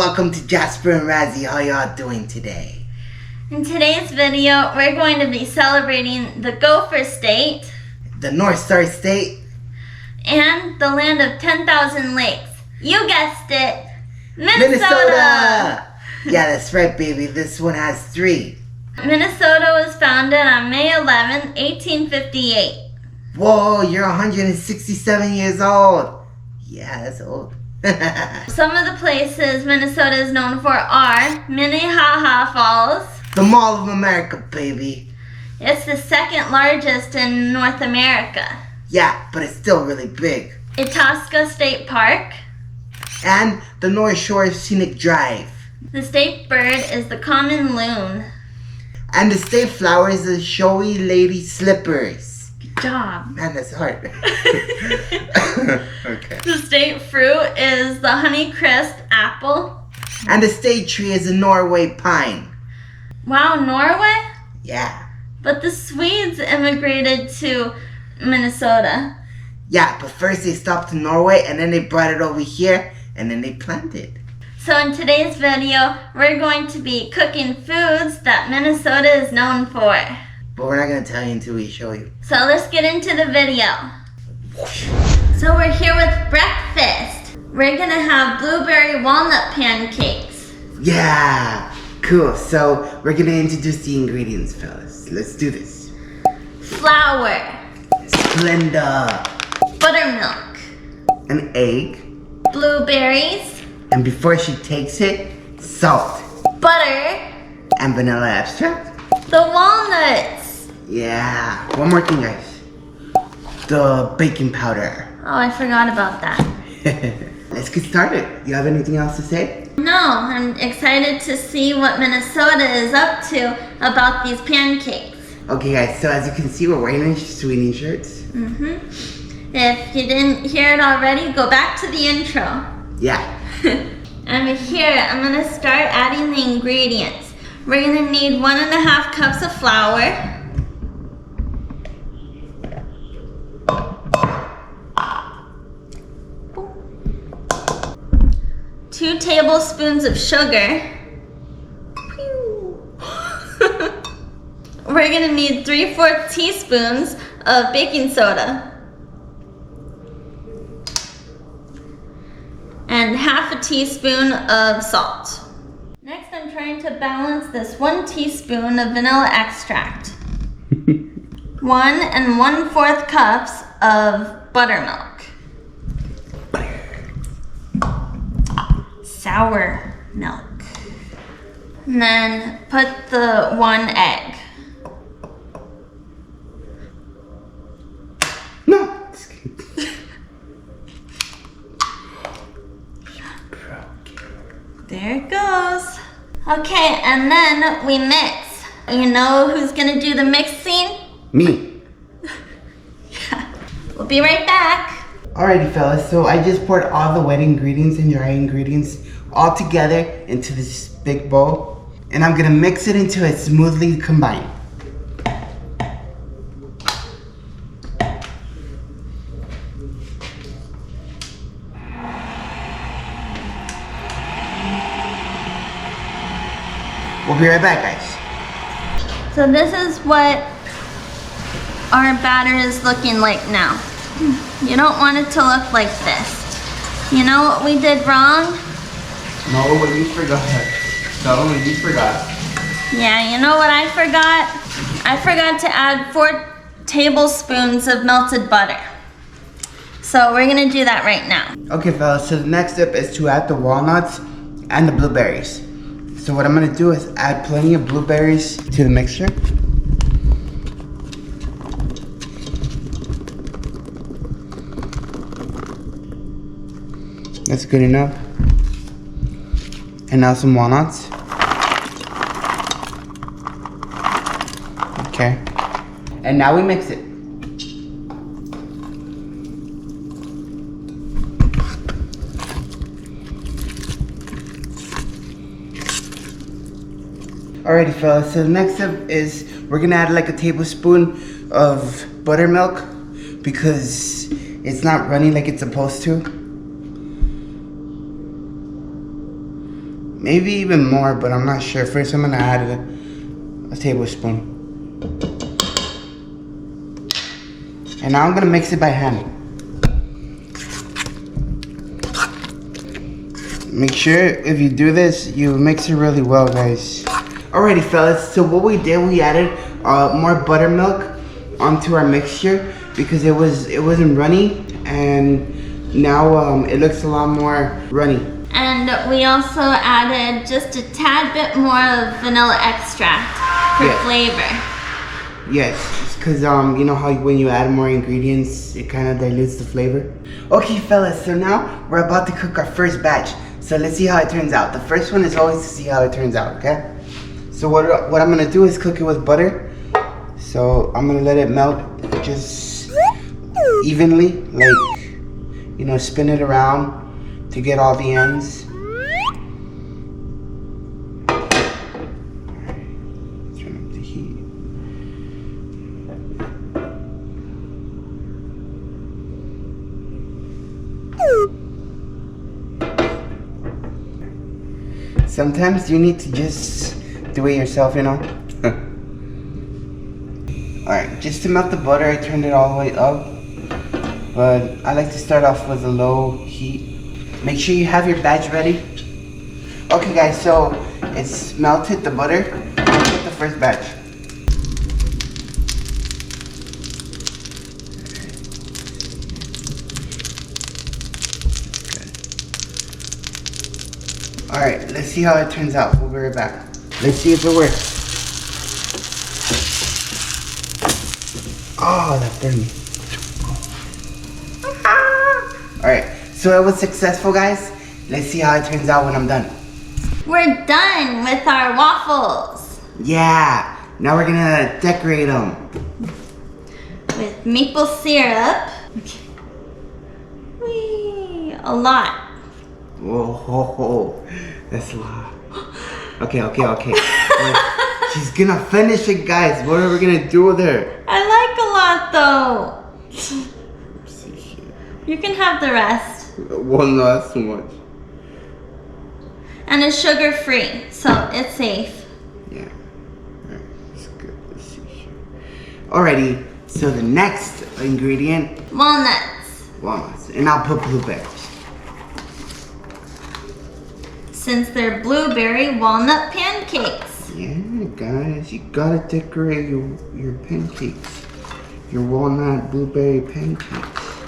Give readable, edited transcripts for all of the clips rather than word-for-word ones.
welcome to Jasper and Razzie. How y'all doing today? In today's video, we're going to be celebrating the Gopher State, The North Star State, and the land of 10,000 lakes. You guessed it, Minnesota! Yeah, that's right, baby. This one has 3. Minnesota was founded on May 11, 1858. Whoa, you're 167 years old. Yeah, that's old. Some of the places Minnesota is known for are Minnehaha Falls. The Mall of America, baby. It's the second largest in North America. Yeah, but it's still really big. Itasca State Park. And the North Shore Scenic Drive. The state bird is the common loon. And the state flower is the showy lady slippers. Good job. Man, that's hard. Okay. The state fruit is the Honeycrisp apple. And the state tree is a Norway pine. Wow, Norway? Yeah. But the Swedes immigrated to Minnesota. Yeah, but first they stopped in Norway and then they brought it over here and then they planted. So in today's video, we're going to be cooking foods that Minnesota is known for. But we're not going to tell you until we show you. So let's get into the video. So we're here with breakfast. We're going to have blueberry walnut pancakes. Yeah, cool. So we're going to introduce the ingredients, fellas. Let's do this. Flour. Splenda. Buttermilk. An egg. Blueberries. And before she takes it, salt. Butter. And vanilla extract. The walnuts. Yeah. One more thing, guys. The baking powder. Oh, I forgot about that. Let's get started. Do you have anything else to say? No, I'm excited to see what Minnesota is up to about these pancakes. Okay, guys. So as you can see, we're wearing our Sweeney shirts. If you didn't hear it already, go back to the intro. Yeah. And here, I'm going to start adding the ingredients. We're going to need 1.5 cups of flour. 2 tablespoons of sugar. We're going to need 3/4 teaspoons of baking soda. And 1/2 teaspoon of salt. Next, I'm trying to balance this 1 teaspoon of vanilla extract. 1 1/4 cups of buttermilk. Sour milk. And then put the 1 egg. No. There it goes. Okay, and then we mix. You know who's gonna do the mixing? Me. Yeah. We'll be right back. Alrighty, fellas. So I just poured all the wet ingredients and dry ingredients all together into this big bowl. And I'm gonna mix it until it's smoothly combined. We'll be right back, guys. So this is what our batter is looking like now. You don't want it to look like this. You know what we did wrong? No, what you forgot. No, what you forgot. Yeah, you know what I forgot? I forgot to add 4 tablespoons of melted butter. So we're gonna do that right now. Okay, fellas, so the next step is to add the walnuts and the blueberries. So what I'm gonna do is add plenty of blueberries to the mixture. That's good enough. And now some walnuts. Okay. And now we mix it. Alrighty, fellas, so the next step is we're gonna add like a tablespoon of buttermilk because it's not running like it's supposed to. Maybe even more, but I'm not sure. First, I'm gonna add a tablespoon. And now I'm gonna mix it by hand. Make sure if you do this, you mix it really well, guys. Alrighty, fellas, so what we did, we added more buttermilk onto our mixture because it wasn't runny, and now it looks a lot more runny. And we also added just a tad bit more of vanilla extract for flavor. Yes, because you know how when you add more ingredients, it kind of dilutes the flavor. Okay, fellas, so now we're about to cook our first batch. So let's see how it turns out. The first one is always to see how it turns out, okay? So what I'm gonna do is cook it with butter. So I'm gonna let it melt just evenly, like, you know, spin it around to get all the ends. Turn up the heat. Sometimes you need to just do it yourself, you know? Alright, just to melt the butter, I turned it all the way up. But I like to start off with a low heat. Make sure you have your batch ready. Okay guys, so it's melted the butter. Let's put the first batch. Alright, let's see how it turns out. We'll be right back. Let's see if it works. Oh, that burned me. Alright, so it was successful, guys. Let's see how it turns out when I'm done. We're done with our waffles. Yeah, now we're gonna decorate them. With maple syrup. Whee, a lot. Whoa, ho, ho. That's a lot. Okay. Wait, she's gonna finish it, guys. What are we gonna do with her? I like a lot though. You can have the rest. Well, no, that's too much. And it's sugar free, so it's safe. Yeah. Alright, that's good. Let's see here. Alrighty, so the next ingredient, Walnuts. and I'll put blueberries. Since they're blueberry walnut pancakes. Yeah, guys, you gotta decorate your pancakes. Your walnut blueberry pancakes.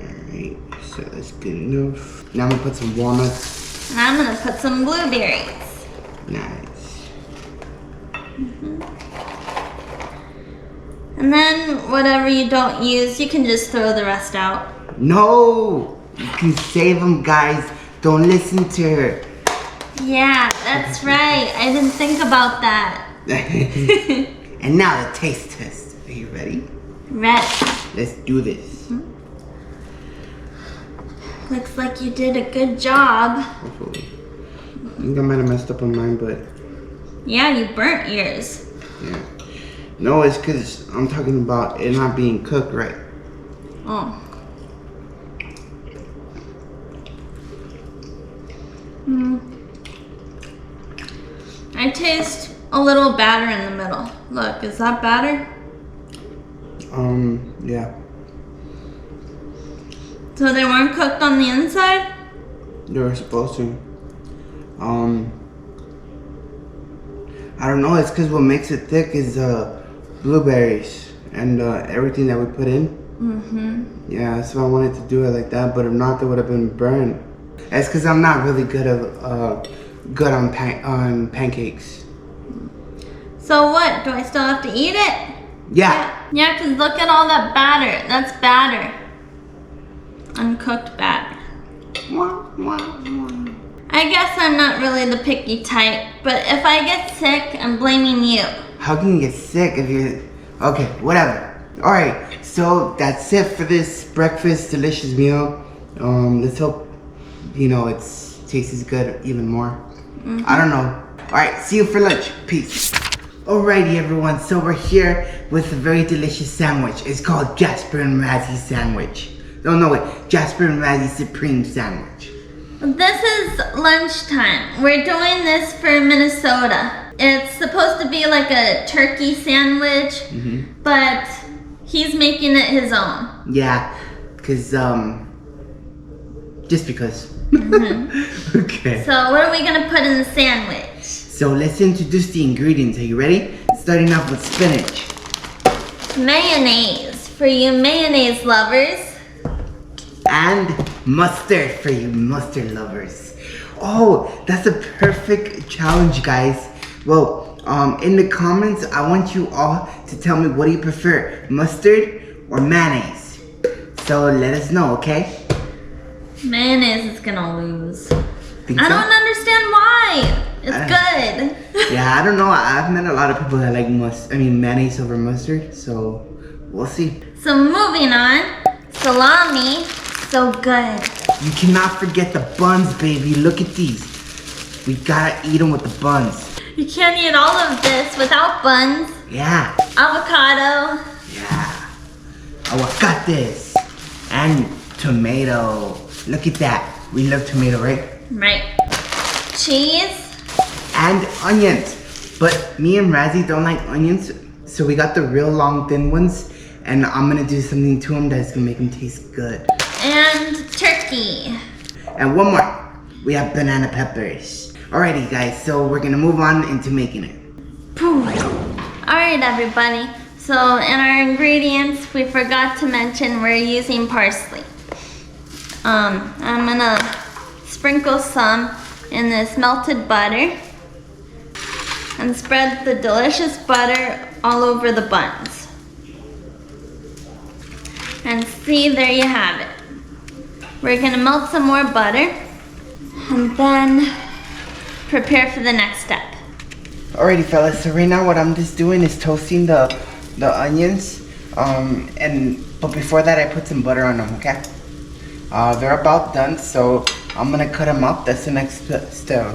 Alright, so that's good enough. Now I'm gonna put some walnuts. And I'm gonna put some blueberries. Nice. And then whatever you don't use, you can just throw the rest out. No! You can save them, guys. Don't listen to her. Yeah, that's right. I didn't think about that. And now the taste test. Are you ready? Ready. Let's do this. Looks like you did a good job. Hopefully. I think I might have messed up on mine, but... Yeah, you burnt yours. Yeah. No, it's because I'm talking about it not being cooked right. Oh. I taste a little batter in the middle. Look, is that batter? Yeah. So they weren't cooked on the inside? They were supposed to. I don't know, it's because what makes it thick is blueberries and everything that we put in. Yeah, that's why I wanted to do it like that, but if not, they would have been burned. That's because I'm not really good on pancakes. So what? Do I still have to eat it? Yeah. Yeah, because look at all that batter. That's batter. Uncooked batter. I guess I'm not really the picky type, but if I get sick, I'm blaming you. How can you get sick if you... Okay, whatever. Alright, so that's it for this breakfast delicious meal. Let's hope, you know, it tastes good even more. I don't know. Alright, see you for lunch. Peace. Alrighty everyone, so we're here with a very delicious sandwich. It's called Jasper and Razzie sandwich. No, wait, Jasper and Razzie Supreme sandwich. This is lunchtime. We're doing this for Minnesota. It's supposed to be like a turkey sandwich, but he's making it his own. Yeah, because, just because. Okay. So what are we gonna put in the sandwich? So let's introduce the ingredients. Are you ready? Starting off with spinach. Mayonnaise, for you mayonnaise lovers. And mustard for you mustard lovers. Oh, that's a perfect challenge, guys. Well, in the comments, I want you all to tell me, what do you prefer, mustard or mayonnaise? So let us know, okay? Mayonnaise is gonna lose. Think I so? don't understand why. It's good. Yeah, I don't know. I've met a lot of people that like mayonnaise over mustard, so we'll see. So moving on, salami, so good. You cannot forget the buns, baby. Look at these. We gotta eat them with the buns. You can't eat all of this without buns. Yeah. Avocado. Yeah. Aguacates. And tomato. Look at that. We love tomato, right? Right. Cheese. And onions. But me and Razzie don't like onions, so we got the real long thin ones, and I'm gonna do something to them that's gonna make them taste good. And turkey. And one more. We have banana peppers. Alrighty guys, so we're gonna move on into making it. Alright everybody, so in our ingredients, we forgot to mention we're using parsley. I'm gonna sprinkle some in this melted butter and spread the delicious butter all over the buns. And see, there you have it. We're gonna melt some more butter and then prepare for the next step. Alrighty fellas, so right now what I'm just doing is toasting the onions. But before that I put some butter on them, okay? They're about done, so I'm gonna cut them up. That's the next step.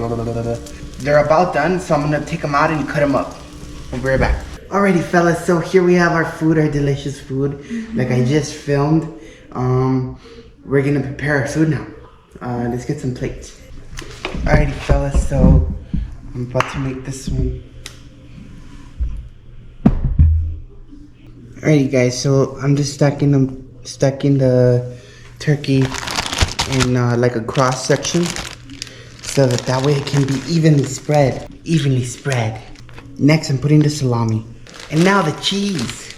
They're about done, so I'm gonna take them out and cut them up. We'll be right back. Alrighty fellas, so here we have our food, our delicious food, like I just filmed. We're gonna prepare our food now. Let's get some plates. Alrighty fellas, so I'm about to make this one. Alrighty guys, so I'm just stacking the turkey in like a cross section, so that way it can be evenly spread. Next I'm putting the salami. And now the cheese.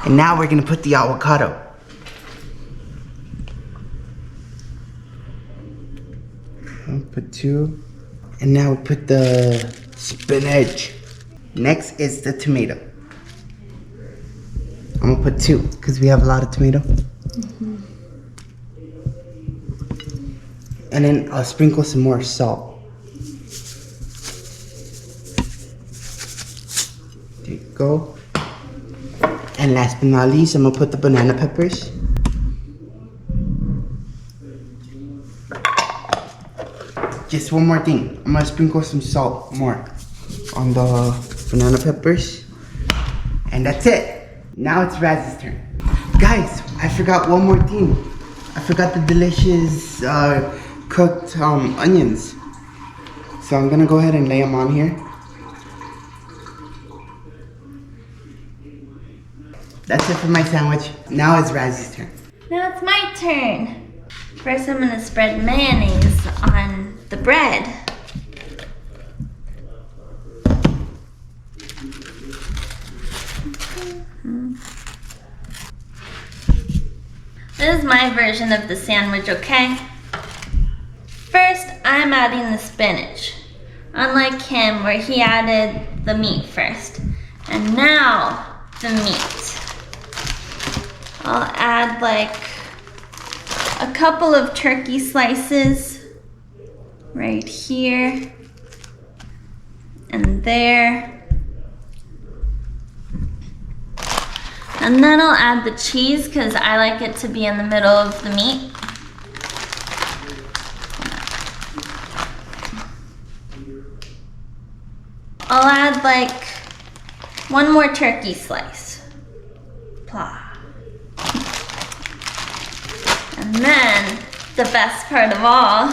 And now we're gonna put the avocado. I'll put 2. And now we put the spinach. Next is the tomato. I'm gonna put 2 because we have a lot of tomato. And then I'll sprinkle some more salt. There you go. And last but not least, I'm gonna put the banana peppers. Just one more thing. I'm gonna sprinkle some salt more on the banana peppers. And that's it. Now it's Raz's turn. Guys, I forgot one more thing. I forgot the delicious cooked onions. So I'm gonna go ahead and lay them on here. That's it for my sandwich. Now it's Raz's turn. Now it's my turn. First I'm gonna spread mayonnaise on the bread. This is my version of the sandwich, okay? First, I'm adding the spinach. Unlike him, where he added the meat first. And now, the meat. I'll add like a couple of turkey slices right here and there. And then I'll add the cheese because I like it to be in the middle of the meat. I'll add like one more turkey slice. Plah. And then, the best part of all,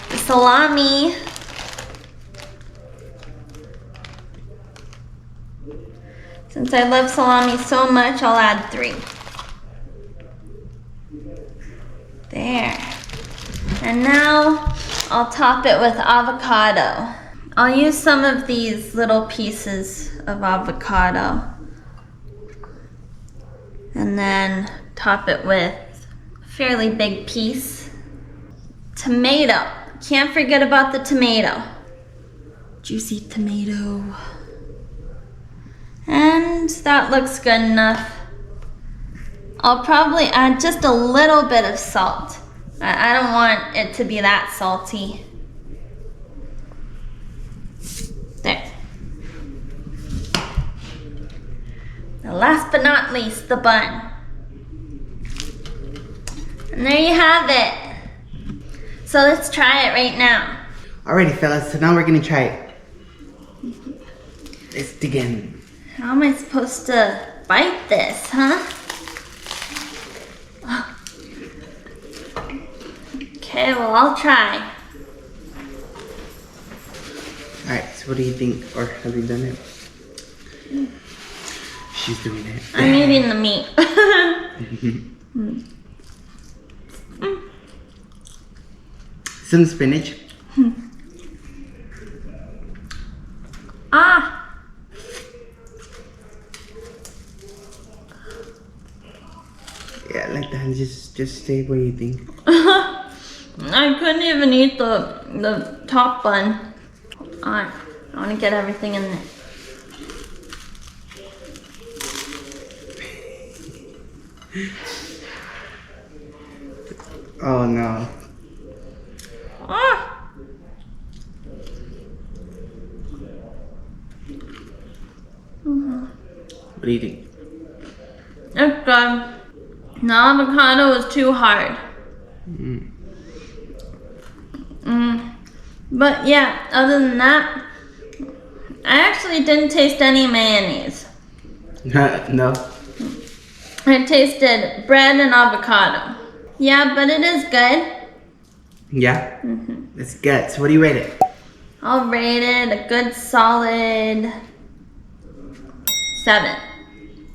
the salami. Since I love salami so much, I'll add 3. There. And now, I'll top it with avocado. I'll use some of these little pieces of avocado. And then top it with a fairly big piece. Tomato. Can't forget about the tomato. Juicy tomato. And that looks good enough. I'll probably add just a little bit of salt. I don't want it to be that salty. There. And last but not least, the bun. And there you have it. So let's try it right now. Alrighty, fellas, so now we're gonna try it. Let's dig in. How am I supposed to bite this, huh? Okay, well, I'll try. Alright, so what do you think? Or have you done it? She's doing it. I'm eating the meat. Some spinach. Ah! Yeah, like that. Just say what you think. I couldn't even eat the top bun. I want to get everything in there. Oh no. Ah! What do you think? It's good. The avocado is too hard. But yeah, other than that, I actually didn't taste any mayonnaise. No. I tasted bread and avocado. Yeah, but it is good. Yeah? It's good. So what do you rate it? I'll rate it a good solid 7.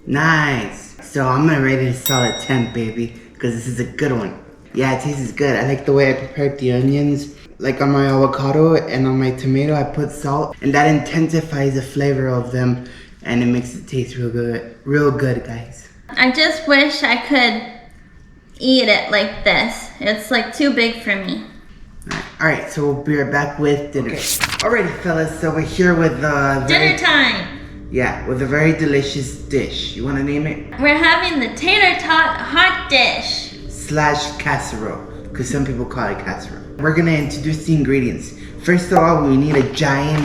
Nice. So I'm gonna rate it a solid 10, baby, because this is a good one. Yeah, it tastes good. I like the way I prepared the onions. Like on my avocado and on my tomato, I put salt, and that intensifies the flavor of them, and it makes it taste real good, guys. I just wish I could eat it like this. It's like too big for me. Alright, so we'll be right back with dinner. Alrighty, fellas, so we're here with Dinner time! Yeah, with a very delicious dish. You wanna name it? We're having the Tater Tot Hotdish. / casserole, because some people call it casserole. We're gonna introduce the ingredients. First of all, we need a giant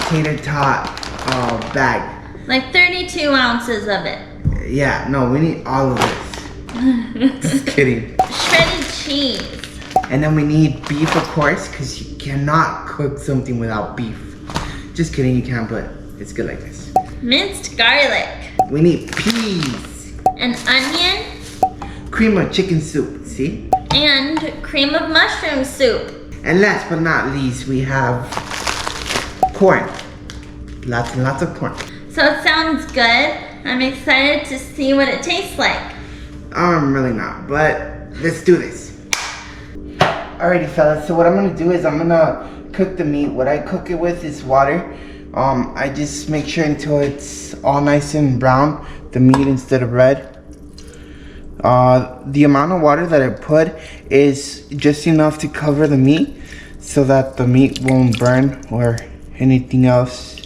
tater tot bag. Like 32 ounces of it. Yeah, no, we need all of this. Just kidding. Shredded cheese. And then we need beef, of course, because you cannot cook something without beef. Just kidding, you can, but it's good like this. Minced garlic. We need peas. An onion. Cream of chicken soup, see? And cream of mushroom soup. And last but not least, we have corn. Lots and lots of corn. So it sounds good. I'm excited to see what it tastes like. I'm really not, but let's do this. Alrighty, fellas, so what I'm gonna do is I'm gonna cook the meat. What I cook it with is water. I just make sure until it's all nice and brown, the meat instead of red. The amount of water that I put is just enough to cover the meat so that the meat won't burn or anything else.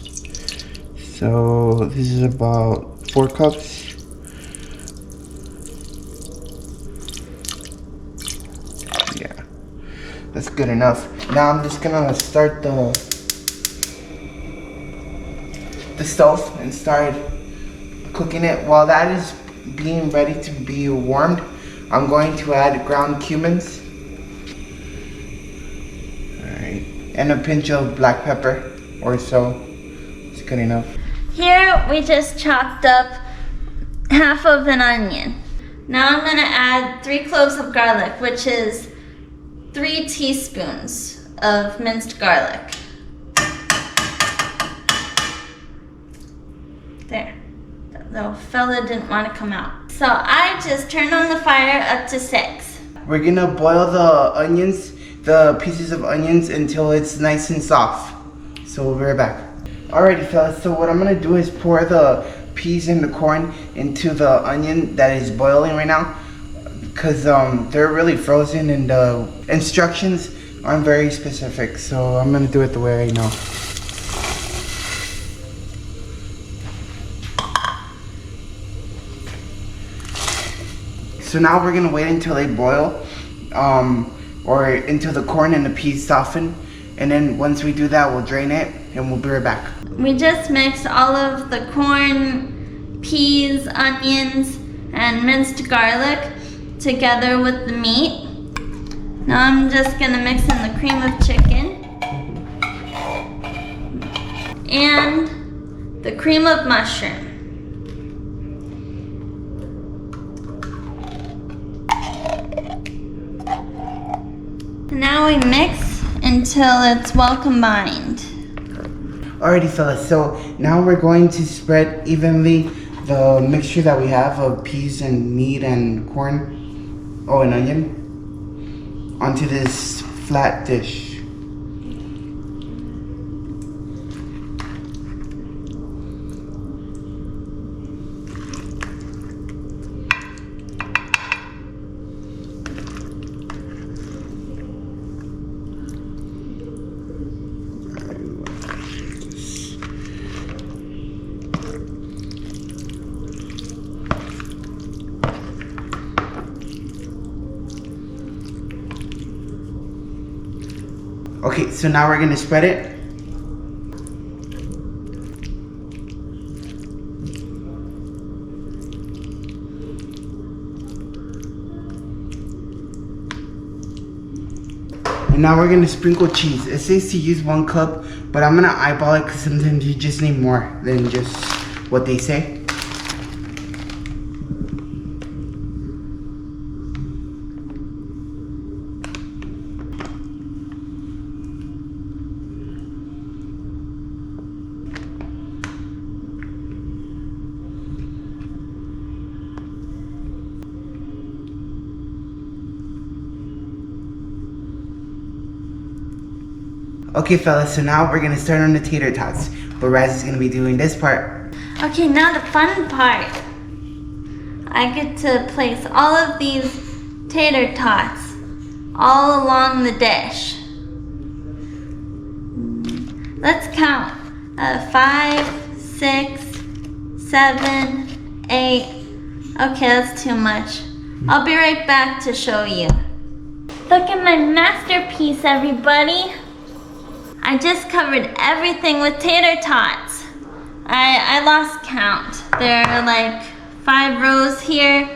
So this is about 4 cups. Yeah, that's good enough. Now I'm just gonna start the stove and start cooking it. While that is being ready to be warmed, I'm going to add ground cumins. Alright, and a pinch of black pepper or so. It's good enough. Here we just chopped up half of an onion. Now I'm gonna add 3 cloves of garlic, which is 3 teaspoons of minced garlic. There. The fella didn't want to come out. So I just turned on the fire up to 6. We're gonna boil the onions, the pieces of onions, until it's nice and soft. So we'll be right back. Alrighty fellas, so what I'm gonna do is pour the peas and the corn into the onion that is boiling right now, because they're really frozen and the instructions aren't very specific, so I'm gonna do it the way I know. So now we're gonna wait until they boil, or until the corn and the peas soften, and then once we do that, we'll drain it and we'll be right back. We just mixed all of the corn, peas, onions, and minced garlic together with the meat. Now I'm just gonna mix in the cream of chicken and the cream of mushroom. Now we mix until it's well combined. Alrighty fellas, so now we're going to spread evenly the mixture that we have of peas and meat and corn, and onion, onto this flat dish. Okay, so now we're gonna spread it. And now we're gonna sprinkle cheese. It says to use 1 cup, but I'm gonna eyeball it because sometimes you just need more than just what they say. Okay fellas, so now we're gonna start on the tater tots, but Raz is gonna be doing this part. Okay, now the fun part. I get to place all of these tater tots all along the dish. Let's count. 5, 6, 7, 8. Okay, that's too much. I'll be right back to show you. Look at my masterpiece, everybody. I just covered everything with tater tots. I lost count. There are like 5 rows here,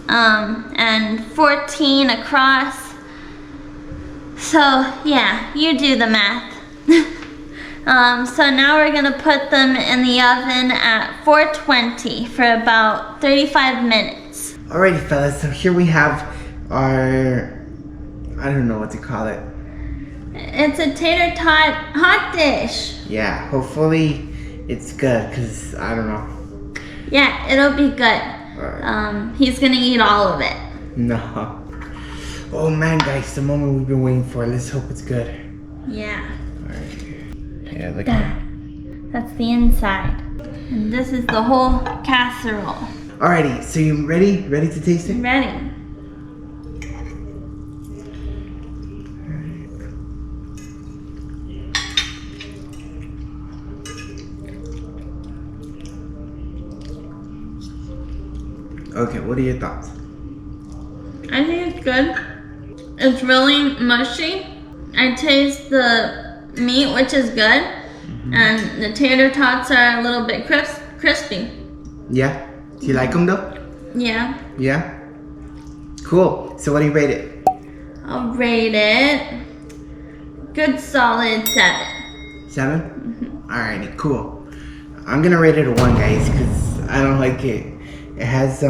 and 14 across. So yeah, you do the math. So now we're gonna put them in the oven at 420 for about 35 minutes. Alrighty fellas, so here we have our, I don't know what to call it. It's a tater tot hot dish. Yeah, hopefully it's good, because I don't know. Yeah, it'll be good. He's gonna eat all of it. No. Oh man guys, the moment we've been waiting for. Let's hope it's good. Yeah. Alright. Yeah, look at That's the inside. And this is the whole casserole. Alrighty, so you ready? Ready to taste it? Ready. Okay, what are your thoughts? I think it's good. It's really mushy. I taste the meat, which is good. And the tater tots are a little bit crispy. Yeah? Do you like them though? Yeah. Yeah? Cool. So what do you rate it? I'll rate it good solid 7. 7? Alrighty, cool. I'm gonna rate it a 1 guys, because I don't like it. It has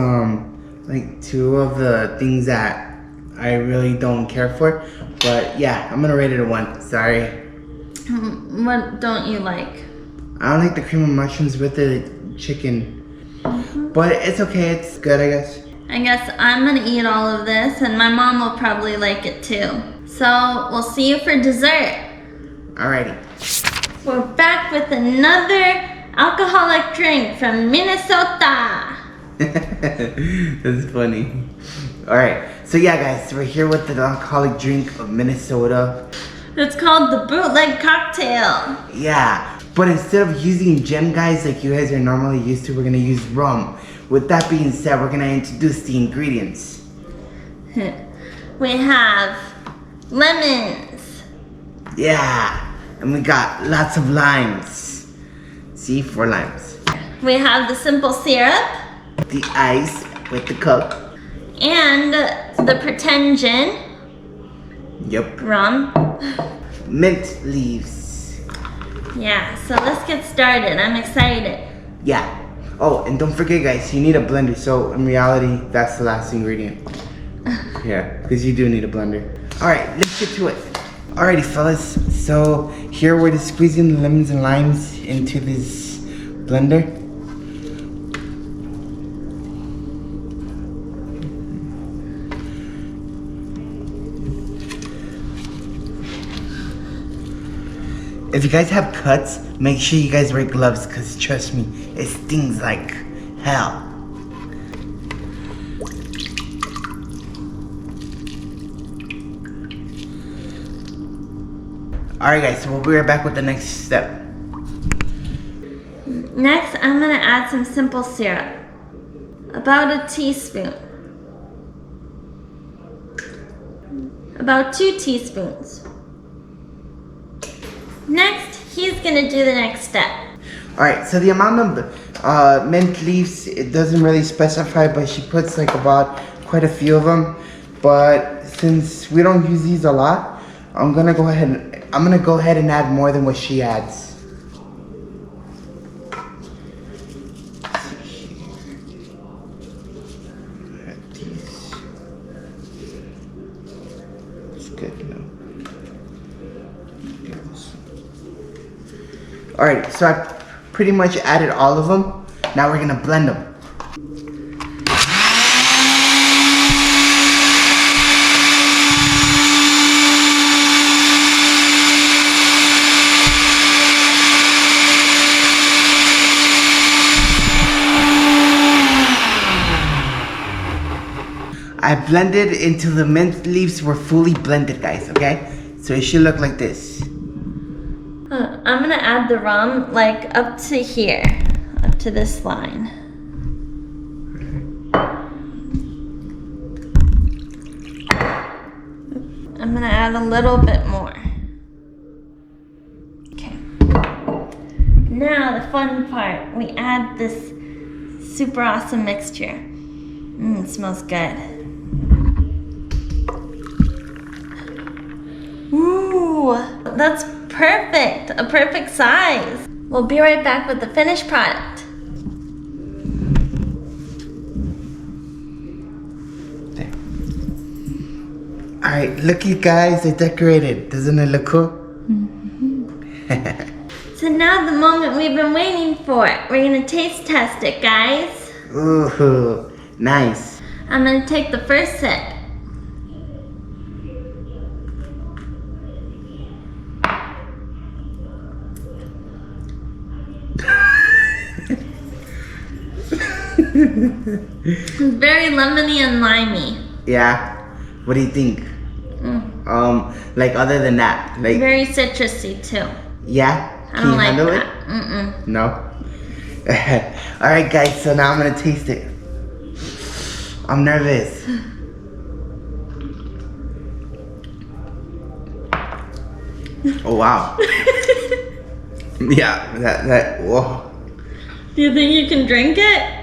like two of the things that I really don't care for. But yeah, I'm gonna rate it a 1. Sorry. What don't you like? I don't like the cream of mushrooms with the chicken. But it's okay, it's good, I guess. I guess I'm gonna eat all of this, and my mom will probably like it too. So we'll see you for dessert. Alrighty. We're back with another alcoholic drink from Minnesota. That's funny. Alright, so yeah guys, we're here with the alcoholic drink of Minnesota. It's called the bootleg cocktail. Yeah, but instead of using gin, guys, like you guys are normally used to, we're gonna use rum. With that being said, we're gonna introduce the ingredients. We have lemons. Yeah, and we got lots of limes. See, 4 limes. We have the simple syrup. The ice with the Coke. And the pretend gin. Yep. Rum. Mint leaves. Yeah, so let's get started. I'm excited. Yeah. Oh, and don't forget guys, you need a blender. So in reality, that's the last ingredient. Yeah, because you do need a blender. Alright, let's get to it. Alrighty fellas, so here we're just squeezing the lemons and limes into this blender. If you guys have cuts, make sure you guys wear gloves, because trust me, it stings like hell. Alright guys, so we'll be right back with the next step. Next, I'm gonna add some simple syrup. About a teaspoon. About 2 teaspoons. Next, he's gonna do the next step. Alright, so the amount of mint leaves, it doesn't really specify, but she puts like about quite a few of them. But since we don't use these a lot, I'm gonna go ahead and add more than what she adds. It's good, you know. Alright, so I pretty much added all of them. Now we're gonna blend them. I blended until the mint leaves were fully blended, guys, okay? So it should look like this. I'm gonna add the rum like up to here, up to this line. I'm gonna add a little bit more. Okay. Now the fun part, we add this super awesome mixture. It smells good. Ooh, that's perfect, a perfect size. We'll be right back with the finished product. There. Alright, look you guys, I decorated. Doesn't it look cool? So now the moment we've been waiting for. We're gonna taste test it, guys. Ooh, nice. I'm gonna take the first sip. It's very lemony and limey. Yeah? What do you think? Like other than that, like Very citrusy too. yeah? I Can don't you like handle that. it? No? Alright guys, so now I'm gonna taste it. I'm nervous. Oh wow. Yeah, that whoa. Do you think you can drink it?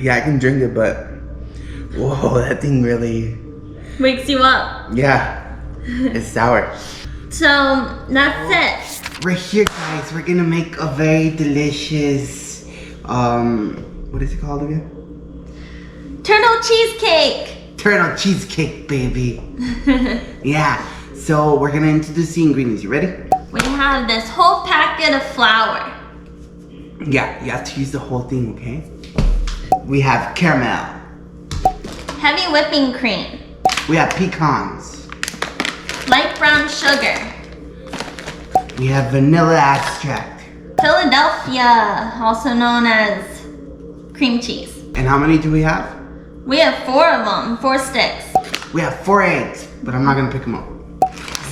Yeah, I can drink it, but whoa, that thing really, Wakes you up. yeah, it's sour. So that's it. We're here, guys. We're gonna make a very delicious, what is it called again? Turtle turtle cheesecake. Turtle cheesecake, baby. Yeah, so we're gonna introduce the ingredients. You ready? We have this whole packet of flour. Yeah, you have to use the whole thing, okay? We have caramel. Heavy whipping cream. We have pecans. Light brown sugar. We have vanilla extract. Philadelphia, also known as cream cheese. And how many do we have? We have 4 of them, 4 sticks. We have 4 eggs, but I'm not gonna pick them up.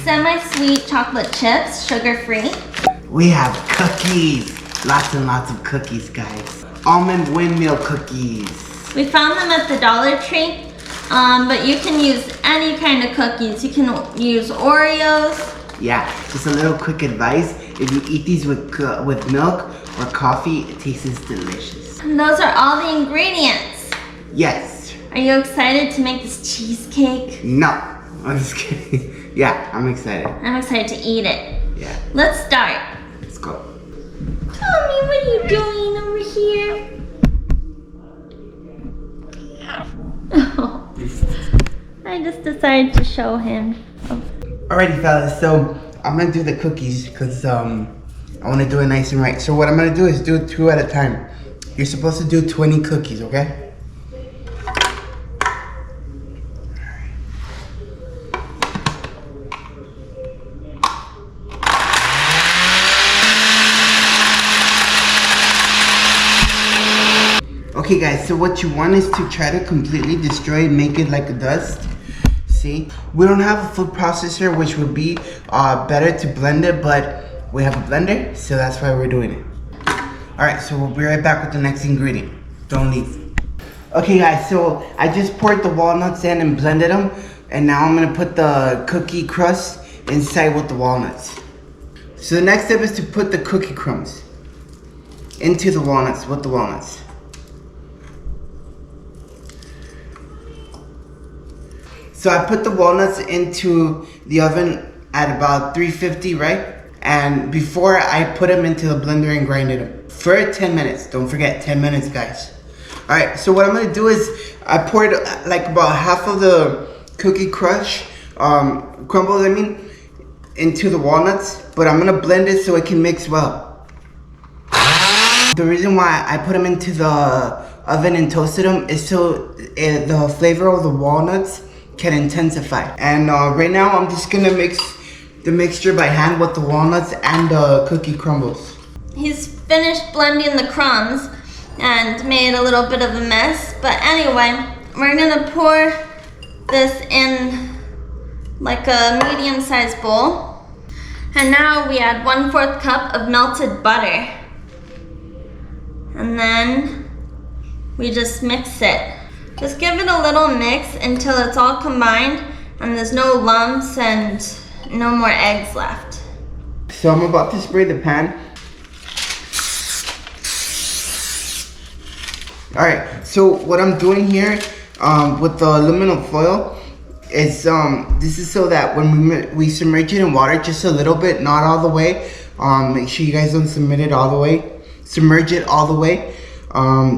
Semi-sweet chocolate chips, sugar-free. We have cookies. Lots and lots of cookies, guys. Almond windmill cookies. We found them at the Dollar Tree, but you can use any kind of cookies. You can use Oreos. Yeah, just a little quick advice. If you eat these with milk or coffee, it tastes delicious. And those are all the ingredients. Yes. Are you excited to make this cheesecake? No, I'm just kidding. Yeah, I'm excited. I'm excited to eat it. Yeah, Let's start. let's go. Tommy, what are you doing over here? Oh, I just decided to show him. Oh. Alrighty, fellas. So I'm gonna do the cookies because I want to do it nice and right. So what I'm gonna do is do it 2 at a time. You're supposed to do 20 cookies, okay? Okay guys, so what you want is to try to completely destroy it, make it like a dust. See? We don't have a food processor, which would be better to blend it, but we have a blender, so that's why we're doing it. Alright, so we'll be right back with the next ingredient. Don't leave. Okay guys, so I just poured the walnuts in and blended them, and now I'm gonna put the cookie crust inside with the walnuts. So the next step is to put the cookie crumbs into the walnuts with the walnuts. So I put the walnuts into the oven at about 350, right? And before I put them into the blender and grinded them for 10 minutes. Don't forget, 10 minutes, guys. All right, so what I'm gonna do is I poured like about half of the cookie crumbles, into the walnuts, but I'm gonna blend it so it can mix well. The reason why I put them into the oven and toasted them is so the flavor of the walnuts can intensify. And right now I'm just gonna mix the mixture by hand with the walnuts and the cookie crumbles. He's finished blending the crumbs and made a little bit of a mess, but anyway, we're gonna pour this in like a medium-sized bowl. And now we add 1/4 cup of melted butter. And then we just mix it. Just give it a little mix until it's all combined and there's no lumps and no more eggs left. So I'm about to spray the pan. Alright, so what I'm doing here with the aluminum foil is this is so that when we submerge it in water just a little bit, not all the way. Make sure you guys don't submerge it all the way.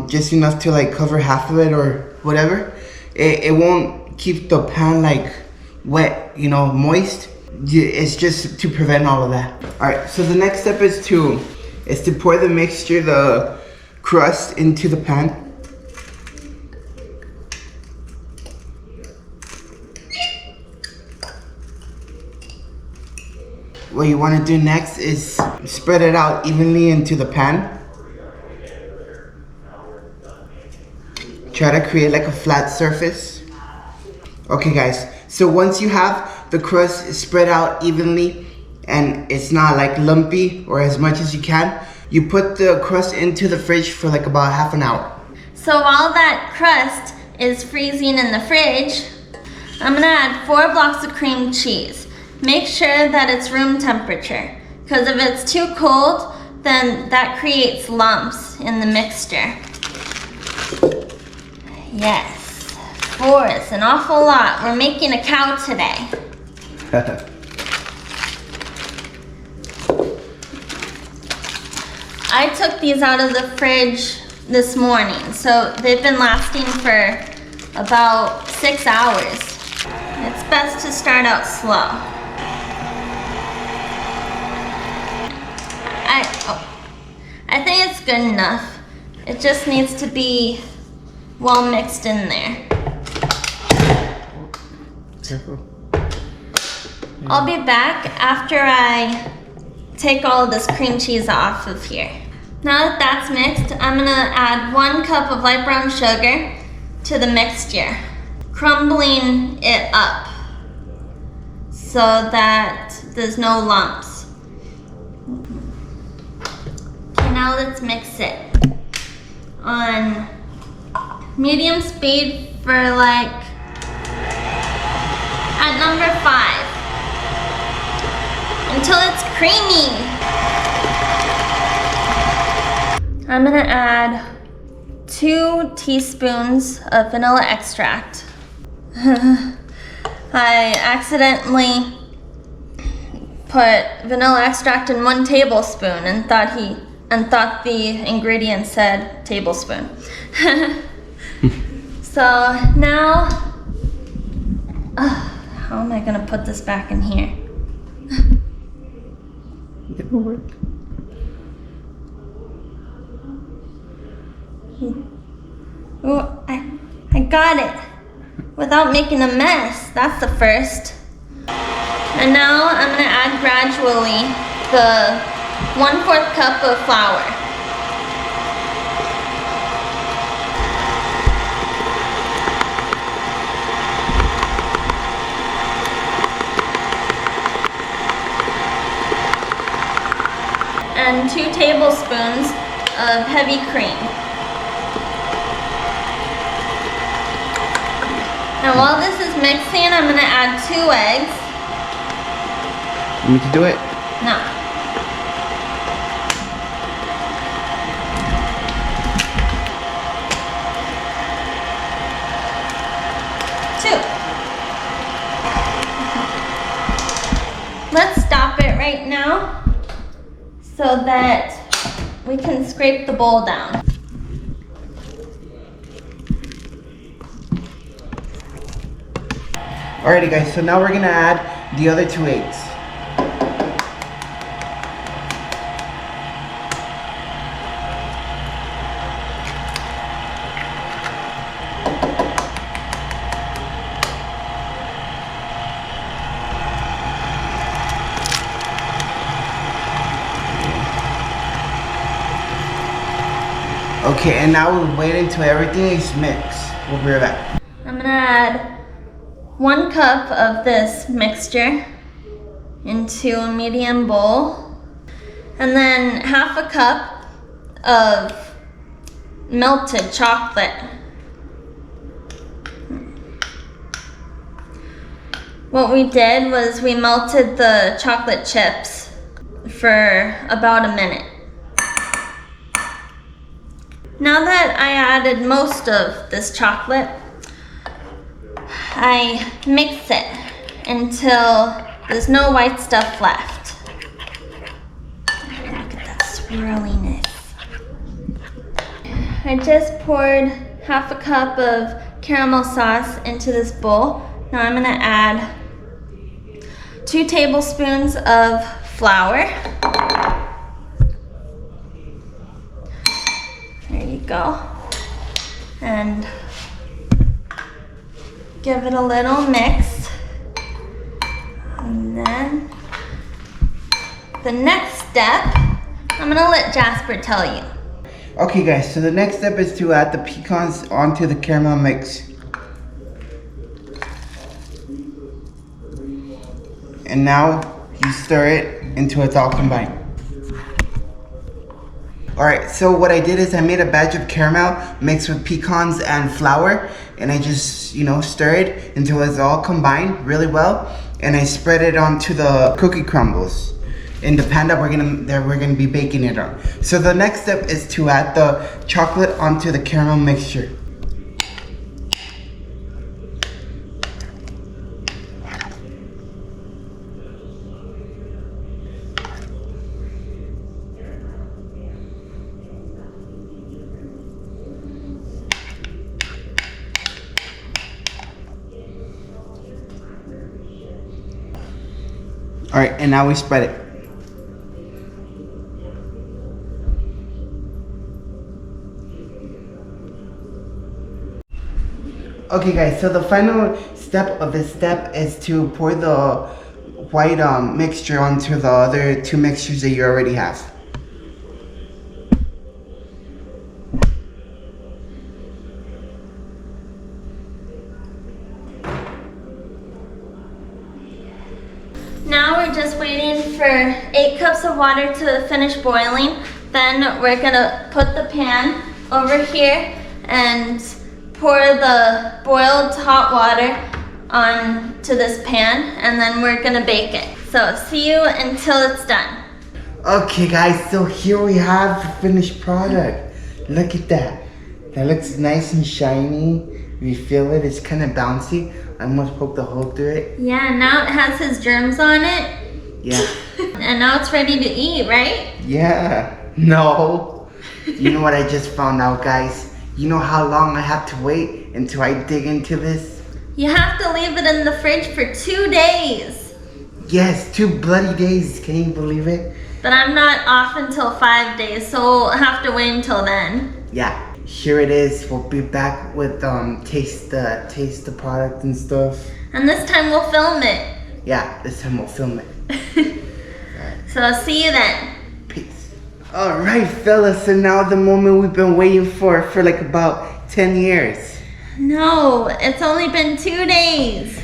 Just enough to like cover half of it or whatever. It won't keep the pan like wet, you know, moist. It's just to prevent all of that. Alright, so the next step is to pour the mixture, the crust, into the pan. What you want to do next is spread it out evenly into the pan. Try to create like a flat surface. Okay guys, so once you have the crust spread out evenly and it's not like lumpy or as much as you can, you put the crust into the fridge for like about half an hour. So while that crust is freezing in the fridge, I'm gonna add 4 blocks of cream cheese. Make sure that it's room temperature, because if it's too cold, then that creates lumps in the mixture. Yes, 4 is an awful lot. We're making a cow today. I took these out of the fridge this morning, so they've been lasting for about 6 hours. It's best to start out slow. I think it's good enough. It just needs to be well mixed in there. Careful. I'll be back after I take all of this cream cheese off of here. Now that that's mixed, I'm gonna add 1 cup of light brown sugar to the mixture, crumbling it up so that there's no lumps. Okay, now let's mix it on medium speed for like at number 5 until it's creamy. I'm gonna add 2 teaspoons of vanilla extract. I accidentally put vanilla extract in 1 tablespoon and thought the ingredient said tablespoon. So now, how am I gonna put this back in here? It will work. Oh, I got it without making a mess. That's the first. And now I'm gonna add gradually the 1/4 cup of flour. And 2 tablespoons of heavy cream. Now while this is mixing, I'm gonna add 2 eggs. You need to do it? No. Let's stop it right now so that we can scrape the bowl down. Alrighty guys, so now we're gonna add the other 2 eggs. Okay, and now we'll wait until everything is mixed. We'll be right back. I'm gonna add 1 cup of this mixture into a medium bowl, and then 1/2 cup of melted chocolate. What we did was we melted the chocolate chips for about a minute. Now that I added most of this chocolate, I mix it until there's no white stuff left. Look at that swirliness. I just poured 1/2 cup of caramel sauce into this bowl. Now I'm gonna add 2 tablespoons of flour. There you go. And give it a little mix. And then the next step, I'm gonna let Jasper tell you. Okay guys, so the next step is to add the pecans onto the caramel mix. And now you stir it until it's all combined. Alright, so what I did is I made a batch of caramel mixed with pecans and flour, and I just, stir it until it's all combined really well, and I spread it onto the cookie crumbles in the pan that we're gonna be baking it on. So the next step is to add the chocolate onto the caramel mixture. Alright, and now we spread it. Okay guys, so the final step of this step is to pour the white mixture onto the other two mixtures that you already have. Now we're just waiting for 8 cups of water to finish boiling. Then we're gonna put the pan over here and pour the boiled hot water onto this pan, and then we're gonna bake it. So see you until it's done. Okay guys, so here we have the finished product. Look at that. That looks nice and shiny. If you feel it, it's kind of bouncy. I almost poked a hole through it. Yeah, now it has his germs on it. Yeah. And now it's ready to eat, right? Yeah. No. You know what I just found out, guys? You know how long I have to wait until I dig into this? You have to leave it in the fridge for 2 days. Yes, 2 bloody days. Can you believe it? But I'm not off until 5 days, so we'll have to wait until then. Yeah. Here it is. We'll be back with taste the product and stuff. And this time we'll film it. Yeah, this time we'll film it. So I'll see you then. Peace. Alright fellas, so now the moment we've been waiting for like about 10 years. No, it's only been 2 days.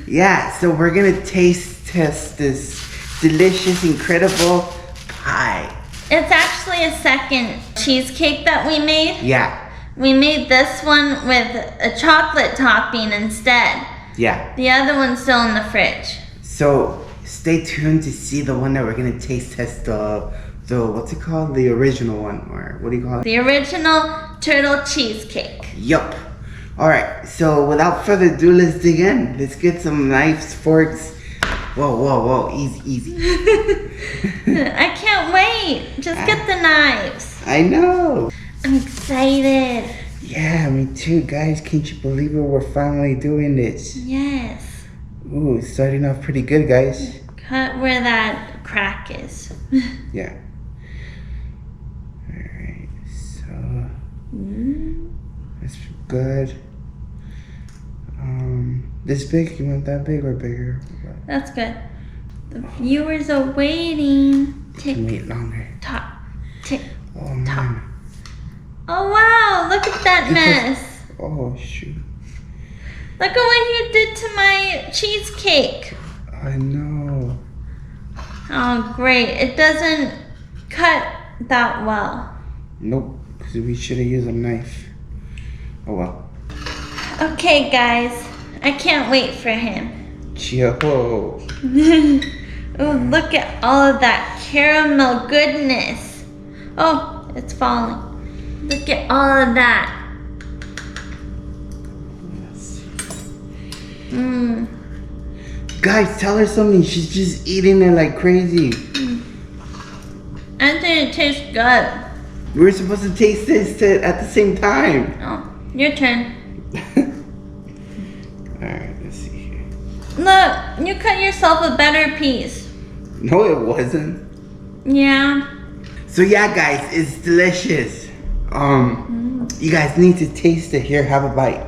Yeah, so we're gonna taste test this delicious, incredible pie. It's actually a second cheesecake that we made. Yeah. We made this one with a chocolate topping instead. Yeah. The other one's still in the fridge. So stay tuned to see the one that we're gonna taste test the what's it called? The original one, or what do you call it? The original turtle cheesecake. Yup. Alright, so without further ado, let's dig in. Let's get some knives, forks. Whoa, whoa, whoa, easy. I can't wait. Just get the knives. I know. I'm excited. Yeah, me too, guys. Can't you believe it? We're finally doing this. Yes. Ooh, it's starting off pretty good, guys. Cut where that crack is. Yeah. Alright, so that's good. This big? You want that big or bigger? That's good. The viewers are waiting. Tick, Wait longer. tock, tick, Oh man. tock. Oh wow, look at that mess. Oh shoot. Look at what you did to my cheesecake. I know. Oh great, it doesn't cut that well. Nope, because we should have used a knife. Oh well. Okay guys, I can't wait for him. Yo. Ooh, look at all of that caramel goodness. Oh, it's falling. Look at all of that. Mmm. Guys, tell her something. She's just eating it like crazy. I think it tastes good. We were supposed to taste this at the same time. Oh, your turn. Alright, let's see here. Look, you cut yourself a better piece. No, it wasn't. Yeah. So yeah, guys, it's delicious. You guys need to taste it. Here, have a bite.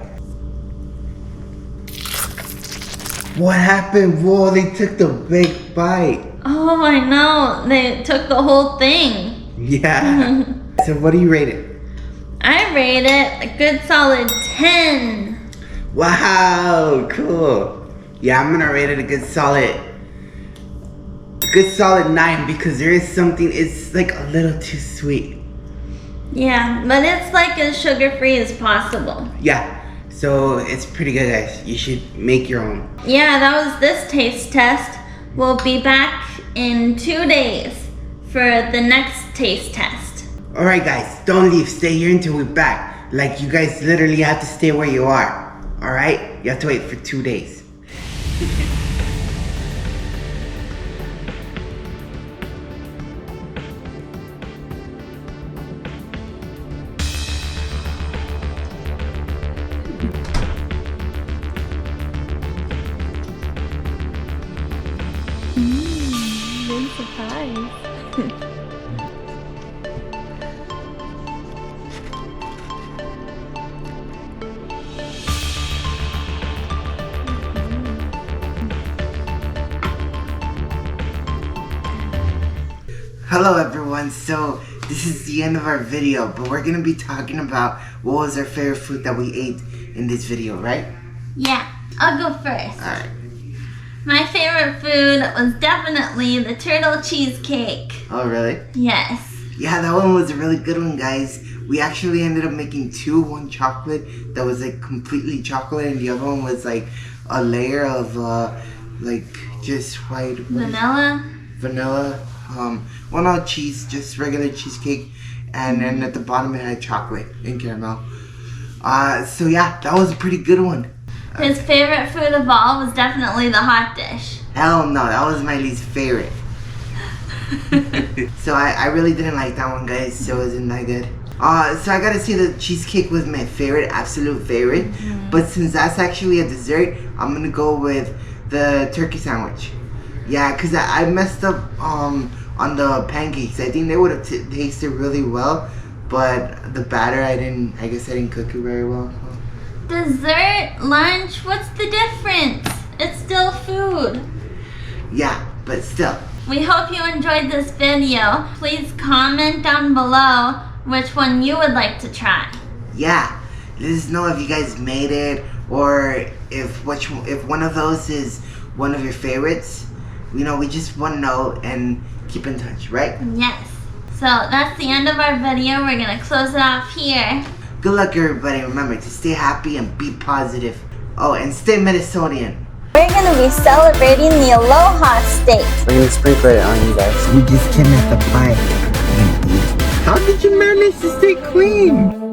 What happened? Whoa, they took the big bite. Oh, I know. They took the whole thing. Yeah. So what do you rate it? I rate it a good solid 10. Wow, cool. Yeah, I'm gonna rate it a good solid 9 because there is something, it's like a little too sweet. Yeah, but it's like as sugar-free as possible. Yeah, so it's pretty good, guys. You should make your own. Yeah, that was this taste test. We'll be back in 2 days for the next taste test. Alright guys, don't leave. Stay here until we're back. Like, you guys literally have to stay where you are. Alright? You have to wait for 2 days. eyes. Hello everyone, so this is the end of our video, but we're gonna be talking about what was our favorite food that we ate in this video, right? Yeah, I'll go first. Alright. My favorite food was definitely the turtle cheesecake. Oh really? Yes. Yeah, that one was a really good one, guys. We actually ended up making two. One chocolate that was like completely chocolate, and the other one was like a layer of like just white vanilla. Well, not cheese, just regular cheesecake, and then at the bottom it had chocolate and caramel. So yeah, that was a pretty good one. His favorite food of all was definitely the hot dish. Hell no, that was my least favorite. So I really didn't like that one, guys, so it wasn't that good. So I gotta say the cheesecake was my favorite, absolute favorite. But since that's actually a dessert, I'm gonna go with the turkey sandwich. Yeah, cause I messed up on the pancakes. I think they would have tasted really well, but the batter I guess I didn't cook it very well. Dessert, lunch, what's the difference? It's still food. Yeah, but still. We hope you enjoyed this video. Please comment down below which one you would like to try. Yeah, let us know if you guys made it, or if one of those is one of your favorites. You know, we just want to know and keep in touch, right? Yes. So that's the end of our video. We're gonna close it off here. Good luck, everybody. Remember to stay happy and be positive. Oh, and stay Minnesotan. We're gonna be celebrating the Aloha State. We're gonna sprinkle it on you guys. We just came at the pie. How did you manage to stay clean?